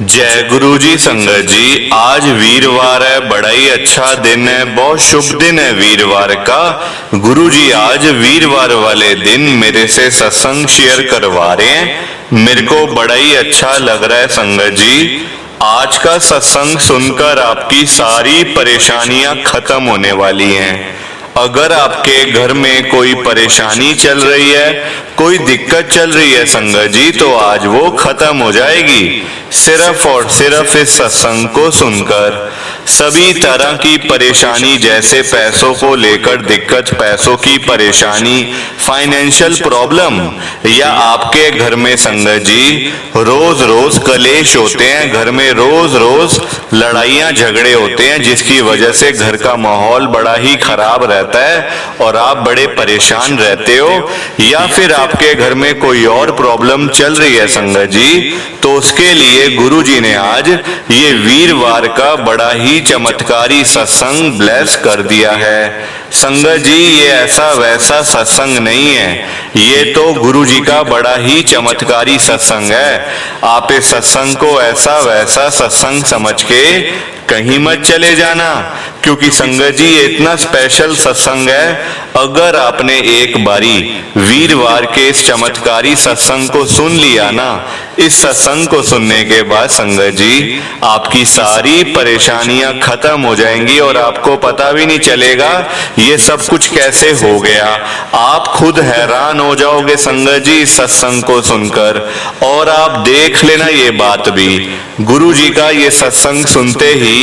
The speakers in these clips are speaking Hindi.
जय गुरु जी। संगत जी, आज वीरवार है, बड़ा ही अच्छा दिन है, बहुत शुभ दिन है वीरवार का। गुरु जी आज वीरवार वाले दिन मेरे से सत्संग शेयर करवा रहे हैं। मेरे को बड़ा ही अच्छा लग रहा है संगत जी। आज का सत्संग सुनकर आपकी सारी परेशानियां खत्म होने वाली हैं। अगर आपके घर में कोई परेशानी चल रही है, कोई दिक्कत चल रही है संगत जी, तो आज वो खत्म हो जाएगी सिर्फ और सिर्फ इस सत्संग को सुनकर। सभी तरह की परेशानी, जैसे पैसों को लेकर दिक्कत, पैसों की परेशानी, फाइनेंशियल प्रॉब्लम, या आपके घर में संगत जी रोज रोज कलेश होते हैं, घर में रोज रोज लड़ाइयां झगड़े होते हैं, जिसकी वजह से घर का माहौल बड़ा ही खराब रहता है और आप बड़े परेशान रहते हो, या फिर आपके घर में कोई और प्रॉब्लम चल रही है संगत जी, तो उसके लिए गुरु जी ने आज ये वीरवार का बड़ा ही चमत्कारी सत्संग ब्लेस कर दिया है। संगत जी ये ऐसा वैसा सत्संग नहीं है, ये तो गुरु जी का बड़ा ही चमत्कारी सत्संग है। आप इस सत्संग को ऐसा वैसा सत्संग समझ के कहीं मत चले जाना, क्योंकि संगत जी ये इतना स्पेशल सत्संग है। अगर आपने एक बारी वीरवार के इस चमत्कारी सत्संग को सुन लिया ना, इस सत्संग को सुनने के बाद संगत जी आपकी सारी परेशानियां खत्म हो जाएंगी और आपको पता भी नहीं चलेगा ये सब कुछ कैसे हो गया। आप खुद हैरान हो जाओगे संगत जी इस सत्संग को सुनकर। और आप देख लेना ये बात भी, गुरु जी का ये सत्संग सुनते ही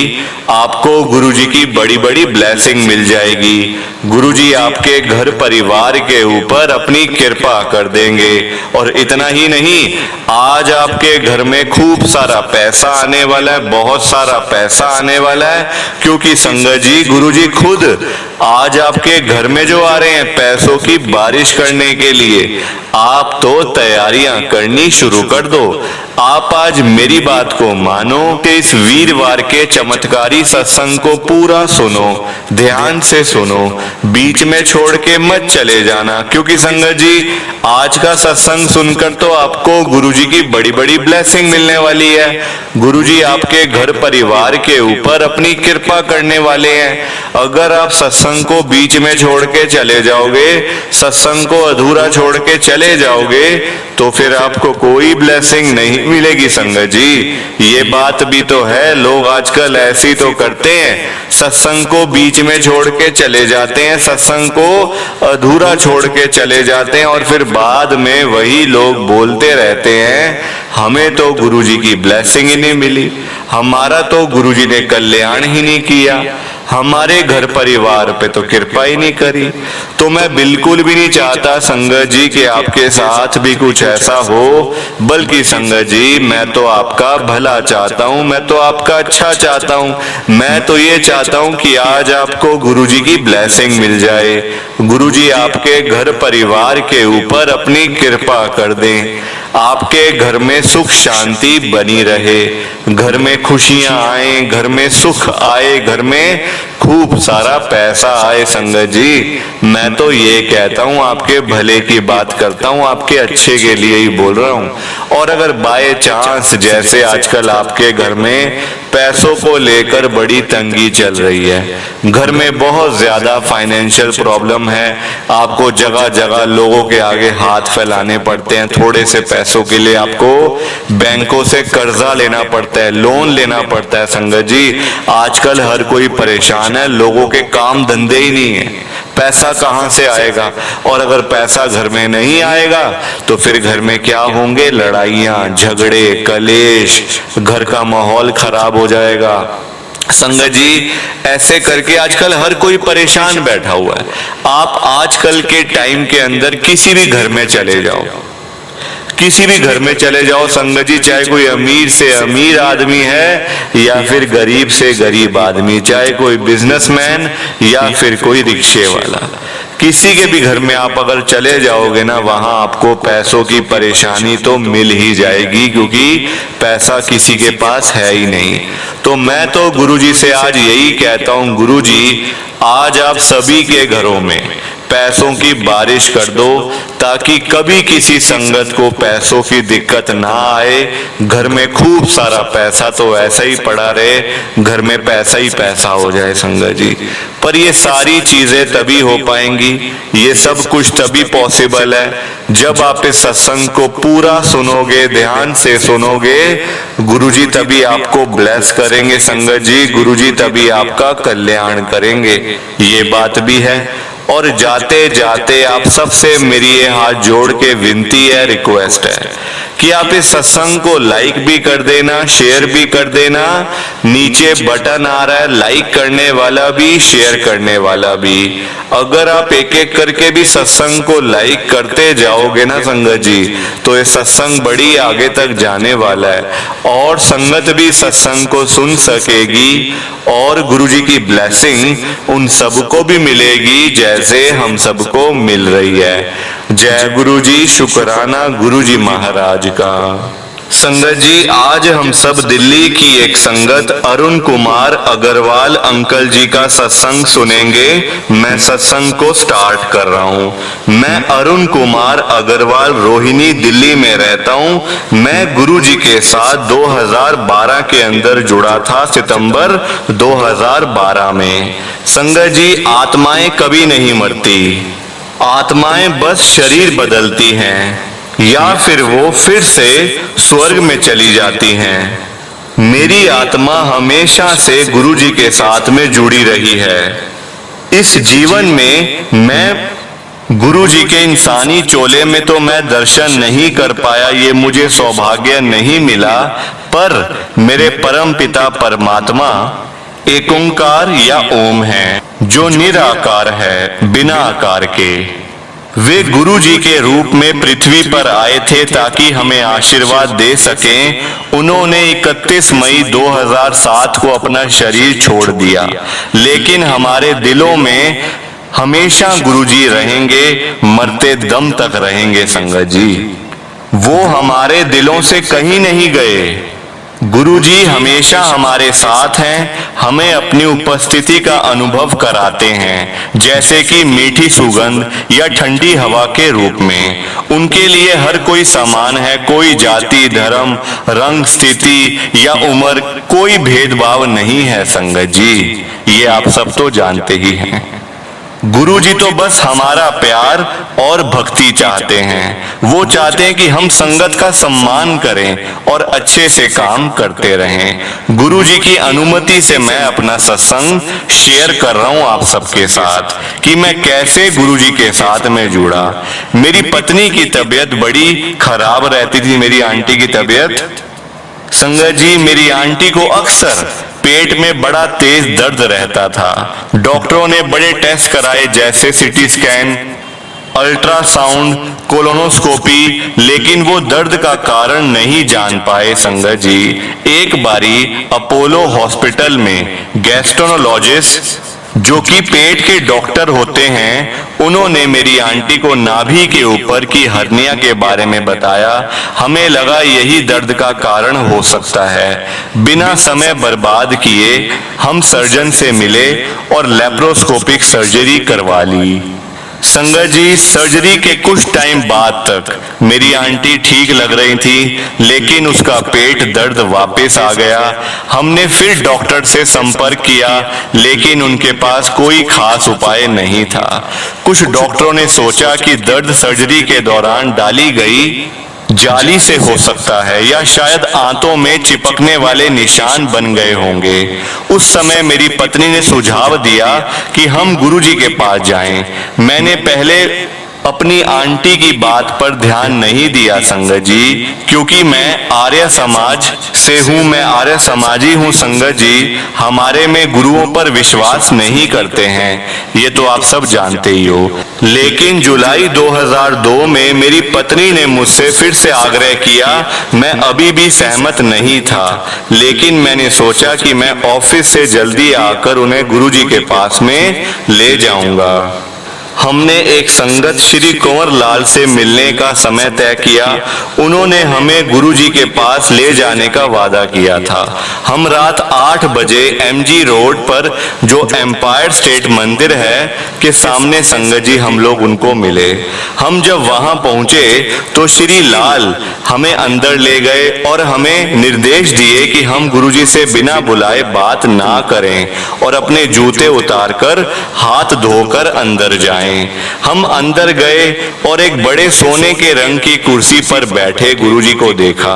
आपको गुरु जी की बड़ी बड़ी ब्लेसिंग मिल जाएगी। गुरु जी आपके घर परिवार के ऊपर अपनी कृपा कर देंगे। और इतना ही नहीं, आज आपके घर में खूब सारा पैसा आने वाला है, बहुत सारा पैसा आने वाला है, क्योंकि संगत जी गुरु जी खुद आज आपके घर में जो आ रहे हैं पैसों की बारिश करने के लिए। आप तो तैयारियां करनी शुरू कर दो। आप आज मेरी बात को मानो कि इस वीरवार के चमत्कारी सत्संग को पूरा सुनो, ध्यान से सुनो, बीच में छोड़ के मत चले जाना, क्योंकि संगत जी आज का सत्संग सुनकर तो आपको गुरुजी की बड़ी बड़ी ब्लेसिंग मिलने वाली है। गुरुजी आपके घर परिवार के ऊपर अपनी कृपा करने वाले हैं। अगर आप सत्संग को बीच में छोड़ के चले जाओगे, सत्संग को अधूरा छोड़ के चले जाओगे, तो फिर आपको कोई ब्लेसिंग नहीं मिलेगी संगत जी। ये बात भी तो है, लोग आजकल ऐसी तो करते हैं, सत्संग को बीच में छोड़ के चले जाते हैं, सत्संग को अधूरा छोड़ के चले जाते हैं, और फिर बाद में वही लोग बोलते रहते हैं हमें तो गुरुजी की ब्लेसिंग ही नहीं मिली, हमारा तो गुरुजी ने कल्याण ही नहीं किया, हमारे घर परिवार पे तो कृपा ही नहीं करी। तो मैं बिल्कुल भी नहीं चाहता संगत जी कि आपके साथ भी कुछ ऐसा हो, बल्कि संगत जी मैं तो आपका भला चाहता हूँ, मैं तो आपका अच्छा चाहता हूँ। मैं तो ये चाहता हूँ कि आज आपको गुरुजी की ब्लेसिंग मिल जाए, गुरुजी आपके घर परिवार के ऊपर अपनी कृपा कर दें, आपके घर में सुख शांति बनी रहे, घर में खुशियां आए, घर में सुख आए, घर में खूब सारा पैसा आए। संगत जी मैं तो ये कहता हूँ, आपके भले की बात करता हूँ, आपके अच्छे के लिए ही बोल रहा हूँ। और अगर बाय चांस जैसे आजकल आपके घर में पैसों को लेकर बड़ी तंगी चल रही है, घर में बहुत ज्यादा फाइनेंशियल प्रॉब्लम है, आपको जगह जगह लोगों के आगे हाथ फैलाने पड़ते हैं, थोड़े से पैसों के लिए आपको बैंकों से कर्जा लेना पड़ता है, लोन लेना पड़ता है। संगत जी आजकल हर कोई परेशान है, लोगों के काम धंधे ही नहीं है, पैसा कहां से आएगा। और अगर पैसा घर में नहीं आएगा तो फिर घर में क्या होंगे, लड़ाइयां झगड़े कलेश, घर का माहौल खराब हो जाएगा। संगत जी ऐसे करके आजकल हर कोई परेशान बैठा हुआ है। आप आजकल के टाइम के अंदर किसी भी घर में चले जाओ, किसी भी घर में चले जाओ संगत जी, चाहे कोई अमीर से अमीर आदमी है या फिर गरीब से गरीब आदमी, चाहे कोई बिजनेसमैन या फिर कोई रिक्शे वाला, किसी के भी घर में आप अगर चले जाओगे ना, वहां आपको पैसों की परेशानी तो मिल ही जाएगी, क्योंकि पैसा किसी के पास है ही नहीं। तो मैं तो गुरुजी से आज यही कहता हूं, गुरुजी आज आप सभी के घरों में पैसों की बारिश कर दो, ताकि कभी किसी संगत को पैसों की दिक्कत ना आए। घर में खूब सारा पैसा तो ऐसा ही पड़ा रहे, घर में पैसा ही पैसा हो जाए संगत जी। पर ये सारी चीजें तभी हो पाएंगी, ये सब कुछ तभी पॉसिबल है जब आप इस सत्संग को पूरा सुनोगे, ध्यान से सुनोगे। गुरुजी तभी आपको ब्लेस करेंगे संगत जी, गुरुजी तभी आपका कल्याण करेंगे, ये बात भी है। और जाते जाते आप सबसे मेरी ये हाथ जोड़ के विनती है, रिक्वेस्ट है कि आप इस सत्संग को लाइक भी कर देना, शेयर भी कर देना। नीचे बटन आ रहा है लाइक करने वाला भी, शेयर करने वाला भी। अगर आप एक एक करके भी सत्संग को लाइक करते जाओगे ना संगत जी, तो ये सत्संग बड़ी आगे तक जाने वाला है और संगत भी सत्संग को सुन सकेगी और गुरुजी की ब्लेसिंग उन सबको भी मिलेगी जैसे हम सबको मिल रही है। जय गुरुजी, शुक्राना गुरुजी महाराज का। संगत जी, आज हम सब दिल्ली की एक संगत अरुण कुमार अग्रवाल अंकल जी का सत्संग सुनेंगे। मैं सत्संग को स्टार्ट कर रहा हूँ। मैं अरुण कुमार अग्रवाल रोहिणी दिल्ली में रहता हूँ। मैं गुरुजी के साथ 2012 के अंदर जुड़ा था, सितंबर 2012 में। संगत जी, आत्माएं कभी नहीं मरती, आत्माएं बस शरीर बदलती हैं या फिर वो फिर से स्वर्ग में चली जाती हैं। मेरी आत्मा हमेशा से गुरुजी के साथ में जुड़ी रही है। इस जीवन में मैं गुरुजी के इंसानी चोले में तो मैं दर्शन नहीं कर पाया, ये मुझे सौभाग्य नहीं मिला, पर मेरे परम पिता परमात्मा एक ओंकार या ओम है, जो निराकार है, बिना आकार के। वे गुरु जी के रूप में पृथ्वी पर आए थे ताकि हमें आशीर्वाद दे सकें। उन्होंने 31 मई 2007 को अपना शरीर छोड़ दिया, लेकिन हमारे दिलों में हमेशा गुरु जी रहेंगे, मरते दम तक रहेंगे संगत जी। वो हमारे दिलों से कहीं नहीं गए। गुरुजी हमेशा हमारे साथ हैं, हमें अपनी उपस्थिति का अनुभव कराते हैं, जैसे कि मीठी सुगंध या ठंडी हवा के रूप में। उनके लिए हर कोई समान है, कोई जाति, धर्म, रंग, स्थिति या उम्र, कोई भेदभाव नहीं है संगत जी, ये आप सब तो जानते ही हैं। गुरुजी तो बस हमारा प्यार और भक्ति चाहते हैं। वो चाहते हैं कि हम संगत का सम्मान करें और अच्छे से काम करते रहें। गुरुजी की अनुमति से मैं अपना सत्संग शेयर कर रहा हूं आप सबके साथ कि मैं कैसे गुरुजी के साथ में जुड़ा। मेरी पत्नी की तबीयत बड़ी खराब रहती थी, मेरी आंटी की तबीयत। संगत जी, मेरी आंटी को अक्सर पेट में बड़ा तेज दर्द रहता था। डॉक्टरों ने बड़े टेस्ट कराए, जैसे सीटी स्कैन, अल्ट्रासाउंड, कोलोनोस्कोपी, लेकिन वो दर्द का कारण नहीं जान पाए संगत जी। एक बारी अपोलो हॉस्पिटल में गैस्ट्रोनोलॉजिस्ट, जो कि पेट के डॉक्टर होते हैं, उन्होंने मेरी आंटी को नाभि के ऊपर की हर्निया के बारे में बताया। हमें लगा यही दर्द का कारण हो सकता है। बिना समय बर्बाद किए हम सर्जन से मिले और लेप्रोस्कोपिक सर्जरी करवा ली। संगत जी, सर्जरी के कुछ टाइम बाद तक मेरी आंटी ठीक लग रही थी, लेकिन उसका पेट दर्द वापस आ गया। हमने फिर डॉक्टर से संपर्क किया, लेकिन उनके पास कोई खास उपाय नहीं था। कुछ डॉक्टरों ने सोचा कि दर्द सर्जरी के दौरान डाली गई जाली से हो सकता है, या शायद आंतों में चिपकने वाले निशान बन गए होंगे। उस समय मेरी पत्नी ने सुझाव दिया कि हम गुरुजी के पास जाएं। मैंने पहले अपनी आंटी की बात पर ध्यान नहीं दिया संगत जी, क्योंकि मैं आर्य समाज से हूँ, मैं आर्य समाजी हूँ संगत जी। हमारे में गुरुओं पर विश्वास नहीं करते हैं, ये तो आप सब जानते ही हो। लेकिन जुलाई 2002 में मेरी पत्नी ने मुझसे फिर से आग्रह किया। मैं अभी भी सहमत नहीं था, लेकिन मैंने सोचा कि मैं ऑफिस से जल्दी आकर उन्हें गुरुजी के पास में ले जाऊंगा। हमने एक संगत श्री कुंवर लाल से मिलने का समय तय किया। उन्होंने हमें गुरुजी के पास ले जाने का वादा किया था। हम रात 8 बजे MG रोड पर जो एम्पायर स्टेट मंदिर है के सामने संगत जी हम लोग उनको मिले। हम जब वहां पहुंचे तो श्री लाल हमें अंदर ले गए और हमें निर्देश दिए कि हम गुरुजी से बिना बुलाए बात ना करें और अपने जूते उतारकर हाथ धोकर अंदर जाएं। हम अंदर गए और एक बड़े सोने के रंग की कुर्सी पर बैठे गुरुजी को देखा।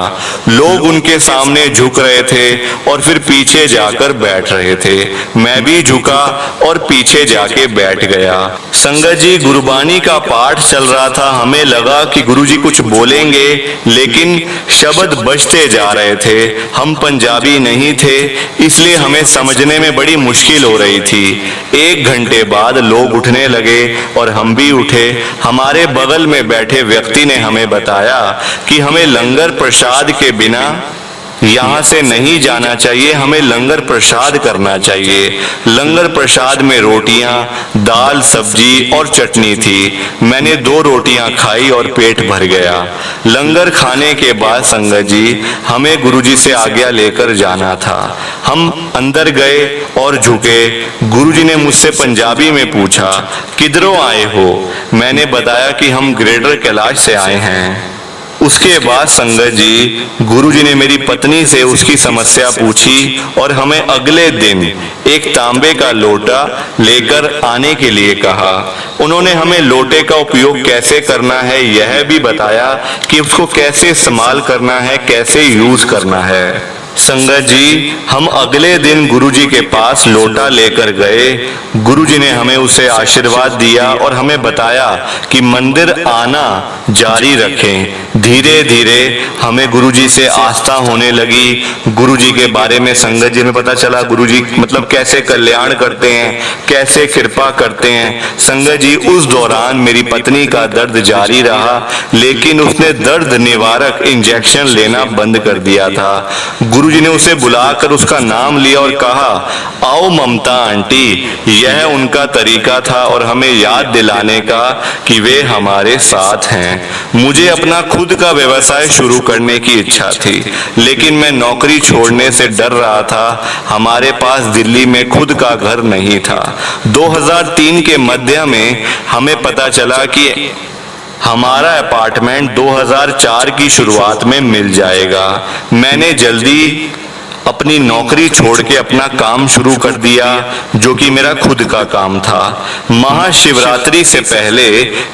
लोग उनके सामने झुक रहे थे और फिर पीछे जाकर बैठ रहे थे। मैं भी झुका और पीछे जाके बैठ गया। संगत जी, गुरबानी का पाठ चल रहा था। हमें लगा कि गुरुजी कुछ बोलेंगे, लेकिन शब्द बजते जा रहे थे। हम पंजाबी नहीं थे, इसलिए हमें समझने में बड़ी मुश्किल हो रही थी। 1 घंटे बाद लोग उठने लगे और हम भी उठे। हमारे बगल में बैठे व्यक्ति ने हमें बताया कि हमें लंगर प्रसाद के बिना यहाँ से नहीं जाना चाहिए, हमें लंगर प्रसाद करना चाहिए। लंगर प्रसाद में रोटियां, दाल, सब्जी और चटनी थी। मैंने 2 रोटियां खाई और पेट भर गया। लंगर खाने के बाद संगत जी हमें गुरुजी से आज्ञा लेकर जाना था। हम अंदर गए और झुके। गुरुजी ने मुझसे पंजाबी में पूछा, किधरों आए हो? मैंने बताया कि हम ग्रेटर कैलाश से आए हैं। उसके बाद संगत जी गुरुजी ने मेरी पत्नी से उसकी समस्या पूछी और हमें अगले दिन एक तांबे का लोटा लेकर आने के लिए कहा। उन्होंने हमें लोटे का उपयोग कैसे करना है यह भी बताया कि उसको कैसे इस्तेमाल करना है, कैसे यूज करना है। संगत जी हम अगले दिन गुरुजी के पास लोटा लेकर गए। गुरुजी ने हमें उसे आशीर्वाद दिया और हमें बताया कि मंदिर आना जारी रखें। धीरे धीरे हमें गुरुजी से आस्था होने लगी। गुरुजी के बारे में संगत जी में पता चला, गुरुजी मतलब कैसे कल्याण करते हैं, कैसे कृपा करते हैं। संगत जी उस दौरान मेरी पत्नी का दर्द जारी रहा, लेकिन उसने दर्द निवारक इंजेक्शन लेना बंद कर दिया था। गुरुजी ने उसे बुलाकर उसका नाम लिया और कहा, आओ ममता आंटी। यह उनका तरीका था और हमें याद दिलाने का कि वे हमारे साथ हैं। मुझे अपना खुद का व्यवसाय शुरू करने की इच्छा थी, लेकिन मैं नौकरी छोड़ने से डर रहा था। हमारे पास दिल्ली में खुद का घर नहीं था। 2003 के मध्य में हमें पता चला कि हमारा अपार्टमेंट 2004 की शुरुआत में मिल जाएगा। मैंने जल्दी अपनी नौकरी छोड़ के अपना काम शुरू कर दिया, जो कि मेरा खुद का काम था। महाशिवरात्रि से पहले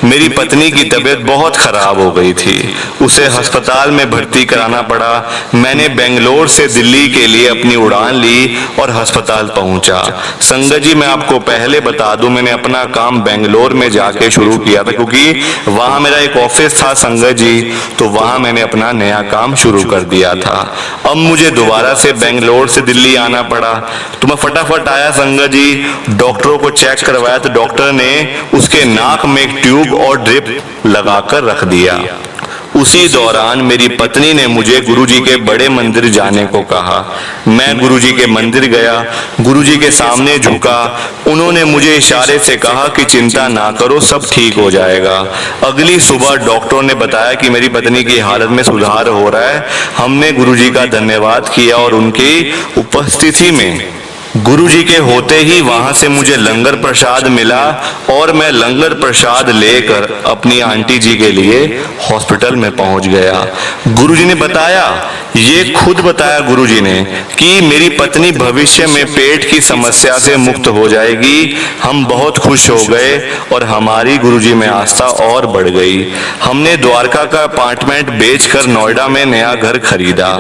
मेरी पत्नी की तबीयत बहुत खराब हो गई थी। उसे अस्पताल में भर्ती कराना पड़ा। मैंने बेंगलोर से दिल्ली के लिए अपनी उड़ान ली और अस्पताल पहुंचा। संगत जी मैं आपको पहले बता दूं, मैंने अपना काम बेंगलोर में जाके शुरू किया था, क्योंकि वहां मेरा एक ऑफिस था संगत जी, तो वहां मैंने अपना नया काम शुरू कर दिया था। अब मुझे दोबारा से बेंगलोर से दिल्ली आना पड़ा, तो मैं फटाफट आया संगत जी। डॉक्टरों को चेक करवाया तो डॉक्टर ने उसके नाक में एक ट्यूब और ड्रिप लगाकर रख दिया। उसी दौरान मेरी पत्नी ने मुझे गुरुजी के बड़े मंदिर जाने को कहा। मैं गुरुजी के मंदिर गया, गुरुजी के सामने झुका। उन्होंने मुझे इशारे से कहा कि चिंता ना करो, सब ठीक हो जाएगा। अगली सुबह डॉक्टरों ने बताया कि मेरी पत्नी की हालत में सुधार हो रहा है। हमने गुरुजी का धन्यवाद किया और उनकी उपस्थिति में गुरुजी के होते ही वहां से मुझे लंगर प्रसाद मिला और मैं लंगर प्रसाद लेकर अपनी आंटी जी के लिए हॉस्पिटल में पहुंच गया। गुरुजी ने बताया, ये खुद बताया गुरुजी ने कि मेरी पत्नी भविष्य में पेट की समस्या से मुक्त हो जाएगी। हम बहुत खुश हो गए और हमारी गुरुजी में आस्था और बढ़ गई। हमने द्वारका का अपार्टमेंट बेचकर नोएडा में नया घर खरीदा।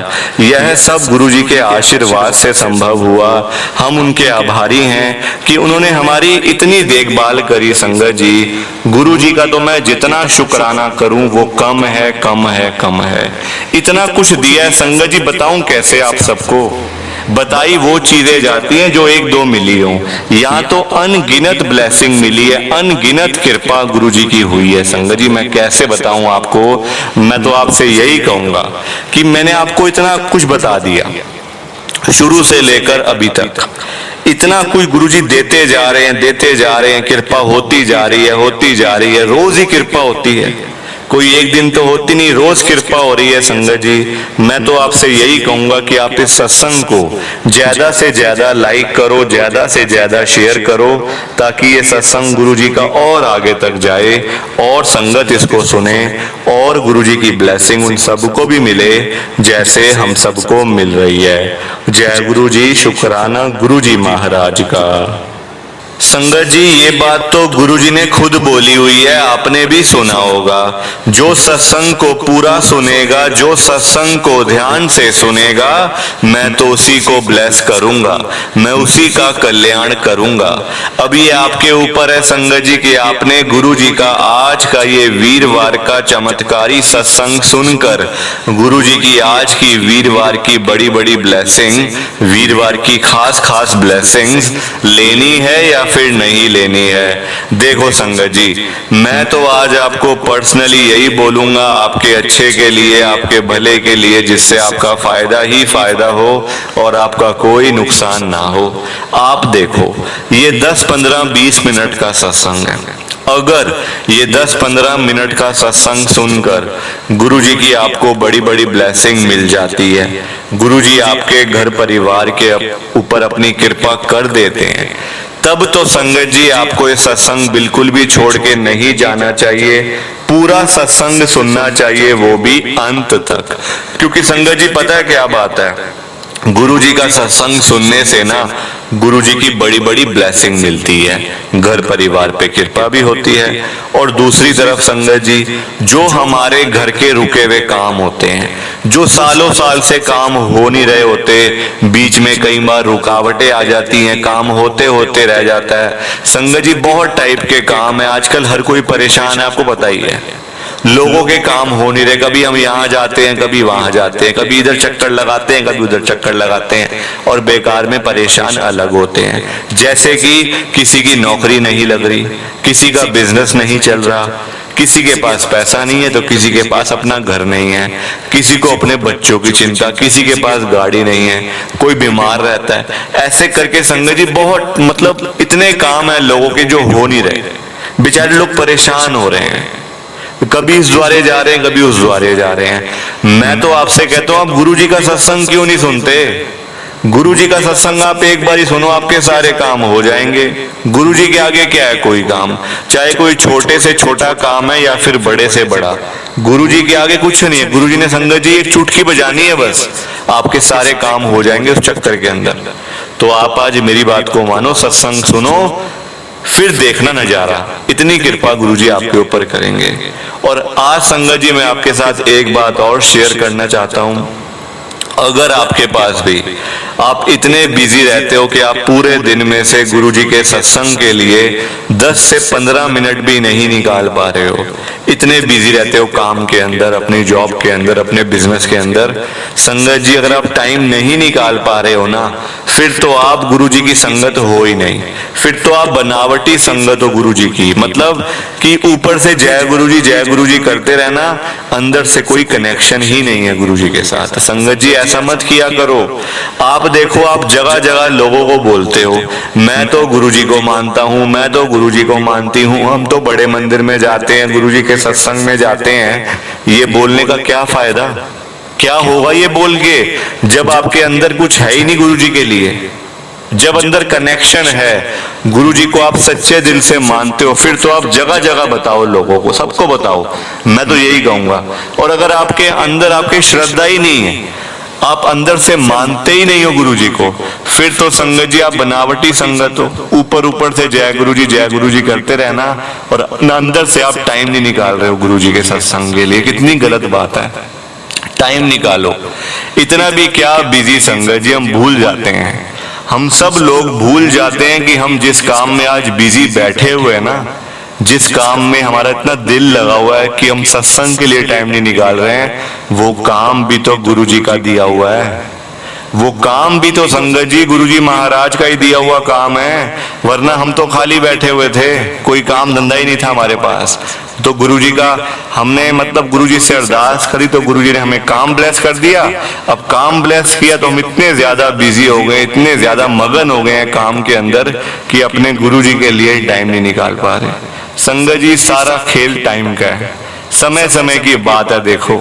यह सब गुरुजी के आशीर्वाद से संभव हुआ। हम उनके आभारी हैं कि उन्होंने हमारी इतनी देखभाल करी। संगत जी गुरुजी का तो मैं जितना शुक्राना करूं वो कम है, कम है, कम है। इतना कुछ दिया है संगत जी, बताऊं कैसे आप सबको। बताई वो चीजें जाती हैं जो 1-2 मिली हो। यहाँ तो अनगिनत ब्लेसिंग मिली है, अनगिनत कृपा गुरुजी की हुई है। संगत जी मैं कैसे बताऊं आपको। मैं तो आपसे यही कहूंगा कि मैंने आपको इतना कुछ बता दिया शुरू से लेकर अभी तक। इतना कुछ गुरुजी देते जा रहे हैं, देते जा रहे हैं, कृपा होती जा रही है, होती जा रही है, रोज ही कृपा होती है, कोई एक दिन तो होती नहीं, रोज कृपा हो रही है। संगत जी, मैं तो आपसे यही कहूंगा कि आप इस सत्संग को ज्यादा से ज्यादा लाइक करो, ज्यादा से ज्यादा शेयर करो, ताकि ये सत्संग गुरुजी का और आगे तक जाए और संगत इसको सुने और गुरुजी की ब्लेसिंग उन सबको भी मिले जैसे हम सबको मिल रही है। जय गुरु जी, शुक्राना गुरुजी महाराज का। संगत जी, ये बात तो गुरुजी ने खुद बोली हुई है, आपने भी सुना होगा, जो सत्संग को पूरा सुनेगा, जो सत्संग को ध्यान से सुनेगा, मैं तो उसी को ब्लेस करूंगा, मैं उसी का कल्याण करूंगा। अब ये आपके ऊपर है संगत जी कि आपने गुरुजी का आज का ये वीरवार का चमत्कारी सत्संग सुनकर गुरुजी की आज की वीरवार की बड़ी बड़ी ब्लेसिंग, वीरवार की खास खास ब्लेसिंग्स लेनी है या फिर नहीं लेनी है। देखो संगत जी, मैं तो आज आपको पर्सनली यही बोलूंगा, आपके अच्छे के लिए, आपके भले के लिए, जिससे आपका फायदा ही फायदा हो और आपका कोई नुकसान ना हो। आप देखो, ये 10, 15, 20 मिनट का सत्संग है। अगर ये 10-15 मिनट का सत्संग सुनकर गुरुजी की आपको बड़ी बड़ी ब्लेसिंग मिल जाती है, गुरुजी आपके घर परिवार के ऊपर अपनी कृपा कर देते हैं, तब तो संगत जी आपको ये सत्संग बिल्कुल भी छोड़ के नहीं जाना चाहिए, पूरा सत्संग सुनना चाहिए, वो भी अंत तक। क्योंकि संगत जी पता है क्या बात है, गुरुजी का सत्संग सुनने से ना गुरुजी की बड़ी बड़ी ब्लेसिंग मिलती है, घर परिवार पे कृपा भी होती है। और दूसरी तरफ संगत जी, जो हमारे घर के रुके हुए काम होते हैं, जो सालों साल से काम हो नहीं रहे होते, बीच में कई बार रुकावटें आ जाती हैं, काम होते होते रह जाता है। संगत जी, बहुत टाइप के काम है, आजकल हर कोई परेशान है, आपको पता ही है, लोगों के काम हो नहीं रहे, कभी हम यहाँ जाते हैं, कभी वहां जाते हैं, कभी इधर चक्कर लगाते हैं, कभी उधर चक्कर लगाते हैं और बेकार में परेशान अलग होते हैं। जैसे कि किसी की नौकरी नहीं लग रही, किसी का बिजनेस नहीं चल रहा, किसी के पास पैसा नहीं है तो किसी के पास अपना घर नहीं है, किसी को अपने बच्चों की चिंता, किसी के पास गाड़ी नहीं है, कोई बीमार रहता है। ऐसे करके संगत जी बहुत मतलब इतने काम है लोगों के जो हो नहीं रहे, बेचारे लोग परेशान हो रहे हैं, कभी इस द्वारे जा रहे हैं, कभी उस द्वारे जा रहे हैं। मैं तो आपसे कहता हूं, आप गुरुजी का सत्संग क्यों नहीं सुनते? गुरुजी का सत्संग आप एक बार ही सुनो, आपके सारे काम हो जाएंगे। गुरुजी के आगे क्या है कोई काम, चाहे कोई छोटे से छोटा काम है या फिर बड़े से बड़ा, गुरुजी के आगे कुछ नहीं है। गुरुजी ने संगत जी एक चुटकी बजानी है, बस आपके सारे काम हो जाएंगे उस चक्कर के अंदर। तो आप आज मेरी बात को मानो, सत्संग सुनो, फिर देखना नजारा, इतनी कृपा गुरुजी आपके ऊपर करेंगे। और आज संगत जी मैं आपके साथ एक बात और शेयर करना चाहता हूं, अगर आपके पास भी आप इतने बिजी रहते हो कि आप पूरे दिन में से गुरुजी के सत्संग के लिए 10 से 15 मिनट भी नहीं निकाल पा रहे हो, इतने बिजी रहते हो काम के अंदर, अपनी जॉब के अंदर, अपने बिजनेस के अंदर, संगत जी अगर आप टाइम नहीं निकाल पा रहे हो ना, फिर तो आप गुरुजी की संगत हो ही नहीं, फिर तो आप बनावटी संगत हो गुरुजी की। मतलब कि ऊपर से जय गुरुजी करते रहना, अंदर से कोई कनेक्शन ही नहीं है गुरुजी के साथ। संगत जी ऐसा मत किया करो। आप देखो, आप जगह जगह लोगों को बोलते हो मैं तो गुरुजी को मानता हूँ, मैं तो गुरुजी को मानती हूँ, हम तो बड़े मंदिर में जाते हैं, गुरुजी के सत्संग में जाते हैं। ये बोलने का क्या फायदा, क्या होगा ये बोल के, जब आपके अंदर कुछ है ही नहीं गुरुजी के लिए। जब अंदर कनेक्शन है, गुरुजी को आप सच्चे दिल से मानते हो, फिर तो आप जगह जगह बताओ लोगों को, सबको बताओ, मैं तो यही कहूंगा। और अगर आपके अंदर आपकी श्रद्धा ही नहीं है, आप अंदर से मानते ही नहीं हो गुरुजी को, फिर तो संगत जी आप बनावटी संगत हो। ऊपर से जय गुरुजी करते रहना और अंदर से आप टाइम नहीं निकाल रहे हो गुरुजी के सत्संग के लिए, कितनी गलत बात है। टाइम निकालो, इतना भी क्या बिजी संगत जी, हम भूल जाते हैं, हम सब लोग भूल जाते हैं कि हम जिस काम में आज बिजी बैठे हुए हैं ना, जिस काम में हमारा इतना दिल लगा हुआ है कि हम सत्संग के लिए टाइम नहीं निकाल रहे हैं, वो काम भी तो गुरुजी का दिया हुआ है। वो काम भी तो संगत जी गुरुजी महाराज का ही दिया हुआ काम है, वरना हम तो खाली बैठे हुए थे, कोई काम धंधा ही नहीं था हमारे पास। तो गुरुजी का हमने मतलब गुरुजी से अरदास करी तो गुरुजी ने हमें काम ब्लेस कर दिया। अब काम ब्लेस किया तो हम इतने ज्यादा बिजी हो गए, इतने ज्यादा मगन हो गए हैं काम के अंदर कि अपने गुरुजी के लिए टाइम नहीं निकाल पा रहे। संगत जी सारा खेल टाइम का है, समय समय की बात है देखो,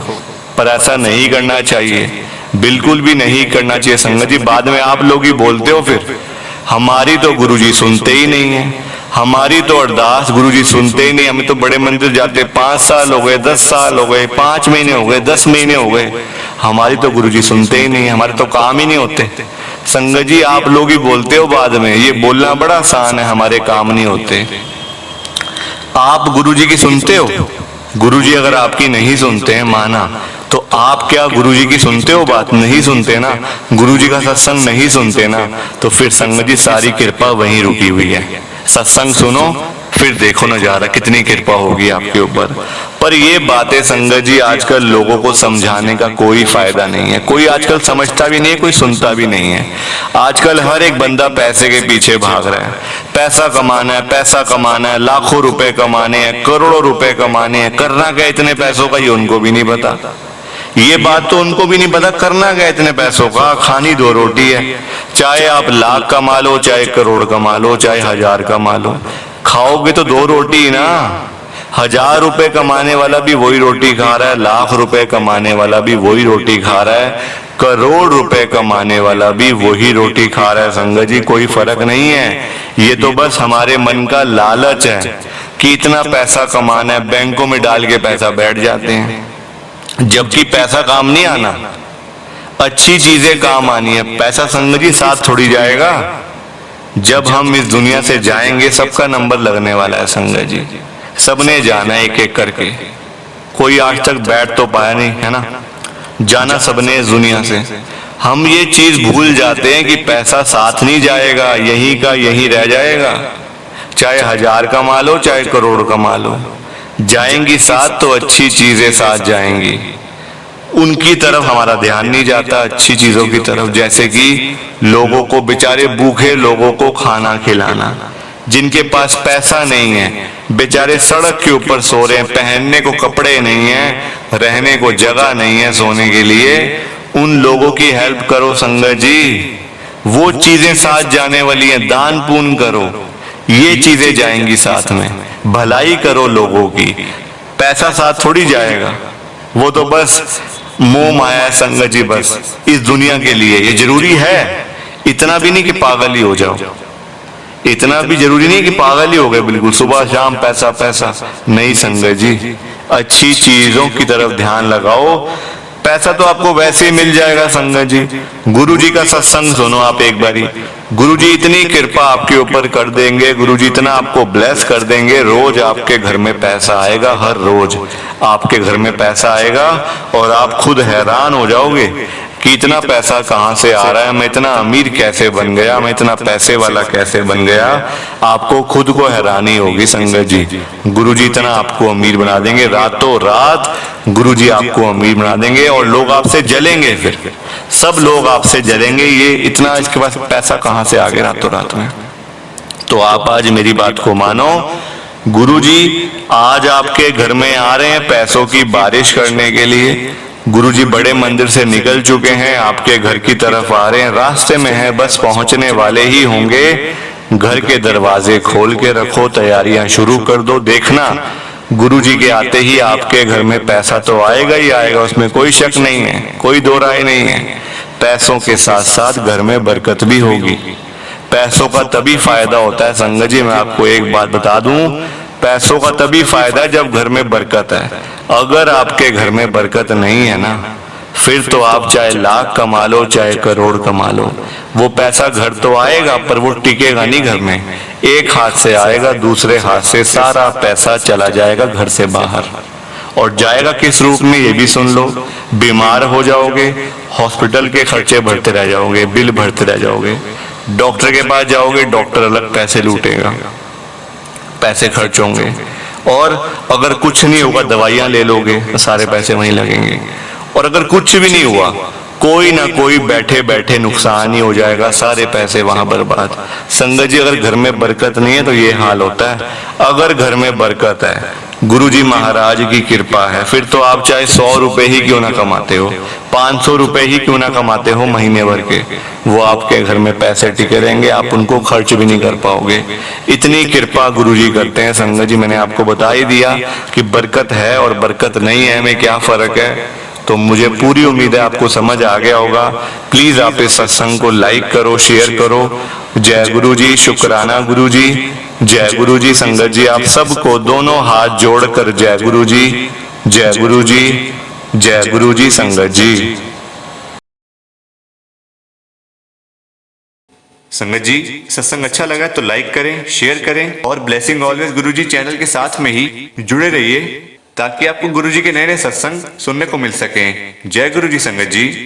पर ऐसा नहीं करना चाहिए, बिल्कुल भी नहीं करना चाहिए संगत जी। बाद में आप लोग ही बोलते हो फिर हमारी तो गुरुजी सुनते ही नहीं है, हमारी तो अरदास गुरुजी सुनते ही नहीं। हमें तो बड़े मंदिर जाते 5 साल हो गए, 10 साल हो गए, 5 महीने हो गए, 10 महीने हो गए, हमारी तो गुरुजी सुनते ही नहीं, हमारे तो काम ही नहीं होते। संगत जी आप लोग ही बोलते हो बाद में, ये बोलना बड़ा आसान है हमारे काम नहीं होते। आप गुरुजी की सुनते हो? गुरुजी अगर आपकी नहीं सुनते हैं माना, तो आप क्या गुरुजी की सुनते हो बात? नहीं सुनते ना, गुरुजी का सत्संग नहीं सुनते ना, तो फिर संगत जी सारी कृपा वहीं रुकी हुई है। सत्संग सुनो फिर देखो नजारा, कितनी कृपा होगी आपके ऊपर। पर ये बातें संगत जी आजकल लोगों को समझाने का कोई फायदा नहीं है, कोई आजकल समझता भी नहीं है, कोई सुनता भी नहीं है। आजकल हर एक बंदा पैसे के पीछे भाग रहा है, पैसा कमाना है, पैसा कमाना है, लाखों रुपए कमाने हैं, करोड़ों रुपए कमाने हैं, करना क्या इतने पैसों का, ये उनको भी नहीं पता। ये बात तो उनको भी नहीं पता करना क्या इतने पैसों का, खानी 2 रोटी है। चाहे आप लाख कमा लो, चाहे करोड़ कमा लो, चाहे 1000 कमा लो, खाओगे तो 2 रोटी ना। 1000 रुपए कमाने वाला भी वही रोटी खा रहा है, लाख रुपए कमाने वाला भी वही रोटी खा रहा है, करोड़ रुपए कमाने वाला भी वही रोटी खा रहा है। संगत जी कोई फर्क नहीं है, ये तो बस हमारे मन का लालच है कि इतना पैसा कमाना है, बैंकों में डाल के पैसा बैठ जाते हैं, जबकि पैसा काम नहीं आना, अच्छी चीजें काम आनी है। पैसा संगत जी साथ थोड़ी जाएगा, जब हम इस दुनिया से जाएंगे सबका नंबर लगने वाला है संगत जी, सबने जाना है एक एक करके, कोई आज तक बैठ तो पाया नहीं है ना, जाना सबने इस दुनिया से। हम ये चीज भूल जाते हैं कि पैसा साथ नहीं जाएगा, यहीं का यहीं रह जाएगा, चाहे 1000 कमा लो चाहे करोड़ कमा लो, जाएंगी साथ तो अच्छी चीजें साथ जाएंगी, उनकी तरफ हमारा ध्यान नहीं जाता, अच्छी चीजों की तरफ, जैसे कि लोगों को, बेचारे भूखे लोगों को खाना खिलाना, जिनके पास पैसा नहीं है, बेचारे सड़क के ऊपर सो रहे हैं, पहनने को कपड़े नहीं है, रहने को जगह नहीं है सोने के लिए, उन लोगों की हेल्प करो संगत जी, वो चीजें साथ जाने वाली हैं। दान पुण्य करो, ये चीजें जाएंगी साथ में, भलाई करो लोगों की, पैसा साथ थोड़ी जाएगा, वो तो बस मोह माया है संगत जी, बस इस दुनिया के लिए। ये जरूरी है, इतना भी नहीं कि पागल ही हो जाओ, इतना भी जरूरी नहीं कि पागल ही हो गए बिल्कुल सुबह शाम पैसा पैसा, नहीं संगत जी, अच्छी चीजों की तरफ ध्यान लगाओ। पैसा तो आपको वैसे ही मिल जाएगा संगत जी, गुरु जी का सत्संग सुनो आप एक बारी, गुरु जी इतनी कृपा आपके ऊपर कर देंगे, गुरु जी इतना आपको ब्लेस कर देंगे, रोज आपके घर में पैसा आएगा, हर रोज आपके घर में पैसा आएगा और आप खुद हैरान हो जाओगे कि इतना पैसा कहाँ से आ रहा है, मैं इतना अमीर कैसे बन गया, मैं इतना पैसे वाला कैसे बन गया। आपको खुद को हैरानी होगी संगत जी, गुरुजी इतना आपको अमीर बना देंगे, रातों रात गुरुजी आपको अमीर बना देंगे और लोग आपसे जलेंगे, फिर सब लोग आपसे जलेंगे, ये इतना इसके पास पैसा कहाँ से आ गया रातों रात में। तो आप आज मेरी बात को मानो, गुरुजी आज आपके घर में आ रहे हैं पैसों की बारिश करने के लिए। गुरुजी बड़े मंदिर से निकल चुके हैं, आपके घर की तरफ आ रहे हैं, रास्ते में है, बस पहुंचने वाले ही होंगे। घर के दरवाजे खोल के रखो, तैयारियां शुरू कर दो, देखना गुरुजी के आते ही आपके घर में पैसा तो आएगा ही आएगा, उसमें कोई शक नहीं है, कोई दो राय नहीं है। पैसों के साथ साथ घर में बरकत भी होगी। पैसों का तभी फायदा होता है संगत जी, मैं आपको एक बात बता दूं, पैसों का तभी फायदा है जब घर में बरकत है। अगर आपके घर में बरकत नहीं है ना, फिर तो आप चाहे लाख कमा लो चाहे करोड़ कमा लो, वो पैसा घर तो आएगा पर वो टिकेगा नहीं घर में। एक हाथ से आएगा, दूसरे हाथ से सारा पैसा चला जाएगा घर से बाहर। और जाएगा किस रूप में ये भी सुन लो, बीमार हो जाओगे, हॉस्पिटल के खर्चे भरते रह जाओगे, बिल भरते रह जाओगे, डॉक्टर के पास जाओगे, डॉक्टर अलग पैसे लूटेगा, पैसे खर्च होंगे। और अगर कुछ नहीं होगा, दवाइयां ले लोगे तो सारे पैसे वहीं लगेंगे। और अगर कुछ भी नहीं हुआ कोई ना कोई बैठे बैठे नुकसान ही हो जाएगा, सारे पैसे वहां बर्बाद। संगत जी अगर घर में बरकत नहीं है तो ये हाल होता है। अगर घर में बरकत है, गुरु जी महाराज की कृपा है, फिर तो आप चाहे 100 रुपए ही क्यों ना कमाते हो, 500 रुपए ही क्यों ना कमाते हो महीने भर के, वो आपके घर में पैसे टिके रहेंगे, आप उनको खर्च भी नहीं कर पाओगे। इतनी कृपा गुरु जी करते हैं। संगत जी मैंने आपको बता ही दिया कि बरकत है और बरकत नहीं है में क्या फर्क है, तो मुझे पूरी उम्मीद है आपको समझ आ गया होगा। प्लीज आप इस सत्संग को लाइक करो, शेयर करो। जय गुरु जी, शुक्राना गुरु जी, जय गुरु जी। संगत जी आप सबको दोनों हाथ जोड़कर जय गुरु जी, जय गुरु जी, जय गुरु जी। संगत जी, संगत जी सत्संग अच्छा लगा तो लाइक करें, शेयर करें और ब्लेसिंग ऑलवेज गुरु जी चैनल के साथ में ही जुड़े रहिए ताकि आपको गुरु जी के नए नए सत्संग सुनने को मिल सके। जय गुरु जी संगत जी।